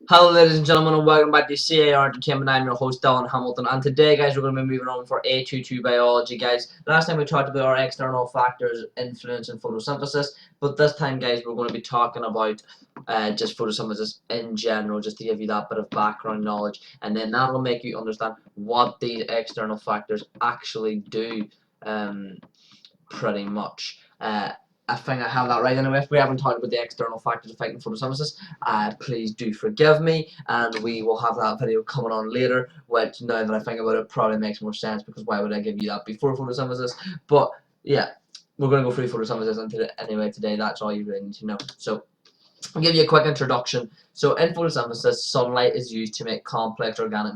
Hello ladies and gentlemen, and welcome back to C.A.R. Entertainment. I'm your host Dylan Hamilton, and today guys we're going to be moving on for A22 biology guys. Last time we talked about our external factors influencing photosynthesis, but this time guys we're going to be talking about just photosynthesis in general, just to give you that bit of background knowledge, and then that will make you understand what these external factors actually do pretty much. I think I have that right anyway. If we haven't talked about the external factors affecting photosynthesis, please do forgive me, and we will have that video coming on later, which now that I think about it probably makes more sense, because why would I give you that before photosynthesis? But yeah, we're going to go through photosynthesis anyway today. That's all you really need to know. So I'll give you a quick introduction. So in photosynthesis, sunlight is used to make complex organic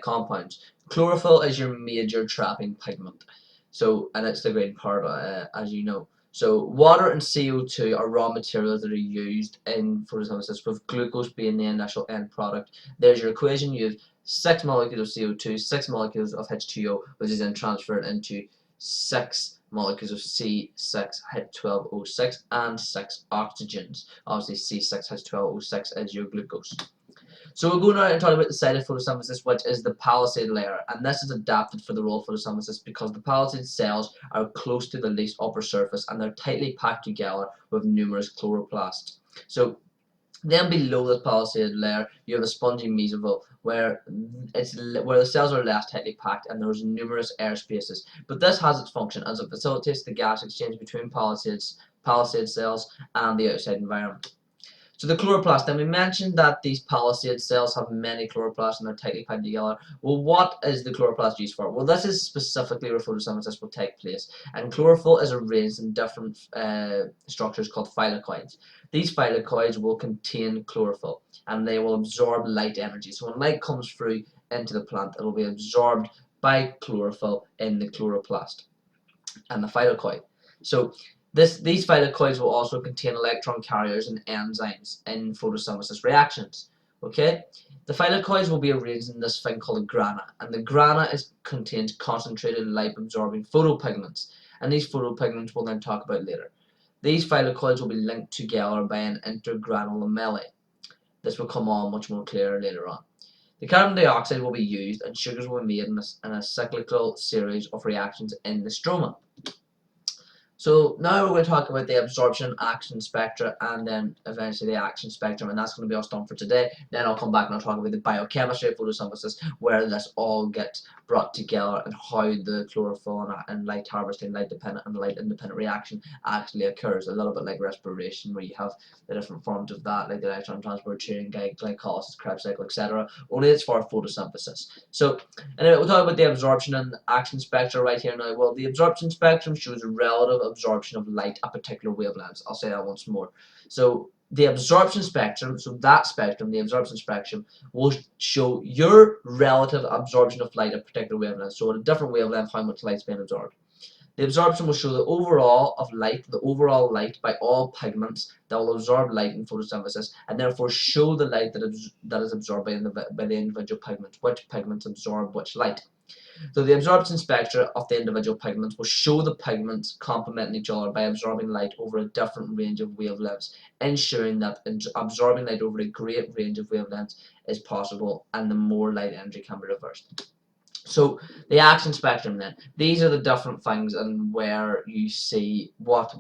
compounds. Chlorophyll is your major trapping pigment. So, and it's the green part, as you know. So water and CO2 are raw materials that are used in photosynthesis, with glucose being the initial end product. There's your equation. You have 6 molecules of CO2, 6 molecules of H2O, which is then transferred into 6 molecules of C6H12O6 and 6 oxygens. Obviously C6H12O6 is your glucose. So we'll go now and talk about the site of photosynthesis, which is the palisade layer, and this is adapted for the role of photosynthesis because the palisade cells are close to the least upper surface and they're tightly packed together with numerous chloroplasts. So then below the palisade layer you have a spongy mesophil where the cells are less tightly packed and there's numerous air spaces. But this has its function as it facilitates the gas exchange between palisade cells and the outside environment. So the chloroplast, then we mentioned that these palisade cells have many chloroplasts and they're tightly packed together. Well, what is the chloroplast used for? Well, this is specifically where photosynthesis will take place, and chlorophyll is arranged in different structures called thylakoids. These thylakoids will contain chlorophyll and they will absorb light energy. So when light comes through into the plant, it will be absorbed by chlorophyll in the chloroplast and the thylakoid. So these thylakoids will also contain electron carriers and enzymes in photosynthesis reactions. Okay, the thylakoids will be arranged in this thing called a grana, and the grana contains concentrated light-absorbing photopigments, and these photopigments we'll then talk about later. These thylakoids will be linked together by an intergranal lamellae. This will come on much more clear later on. The carbon dioxide will be used, and sugars will be made in a cyclical series of reactions in the stroma. So now we're going to talk about the absorption, action spectra, and then eventually the action spectrum, and that's going to be us done for today. Then I'll come back and I'll talk about the biochemistry of photosynthesis, where this all gets brought together and how the chlorophyll and light harvesting, light dependent and light independent reaction actually occurs. A little bit like respiration, where you have the different forms of that, like the electron transport chain, glycolysis, Krebs cycle, etc. Only it's for photosynthesis. So anyway, we'll talk about the absorption and action spectra right here now. Well, the absorption spectrum shows a relative absorption of light at particular wavelengths. I'll say that once more. So the absorption spectrum, so that spectrum, the absorption spectrum, will show your relative absorption of light at particular wavelengths. So at a different wavelength, how much light is being absorbed. The absorption will show the overall of light, the overall light by all pigments that will absorb light in photosynthesis, and therefore show the light that is absorbed by the individual pigments, which pigments absorb which light. So the absorption spectra of the individual pigments will show the pigments complementing each other by absorbing light over a different range of wavelengths, ensuring that absorbing light over a great range of wavelengths is possible and the more light energy can be reversed. So the action spectrum then, these are the different things and where you see what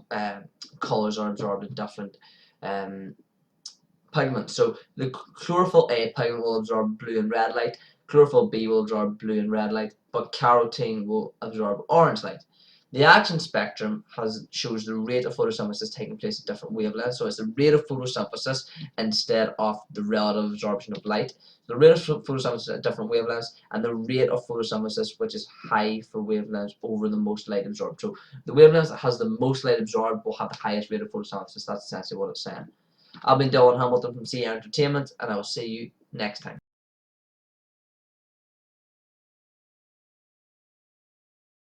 colours are absorbed in different pigments. So the chlorophyll A pigment will absorb blue and red light, chlorophyll B will absorb blue and red light, but carotene will absorb orange light. The action spectrum shows the rate of photosynthesis taking place at different wavelengths. So it's the rate of photosynthesis instead of the relative absorption of light. The rate of photosynthesis at different wavelengths and the rate of photosynthesis, which is high for wavelengths over the most light absorbed. So the wavelengths that has the most light absorbed will have the highest rate of photosynthesis. That's essentially what it's saying. I've been Dylan Hamilton from C.A.R. Entertainment, and I will see you next time.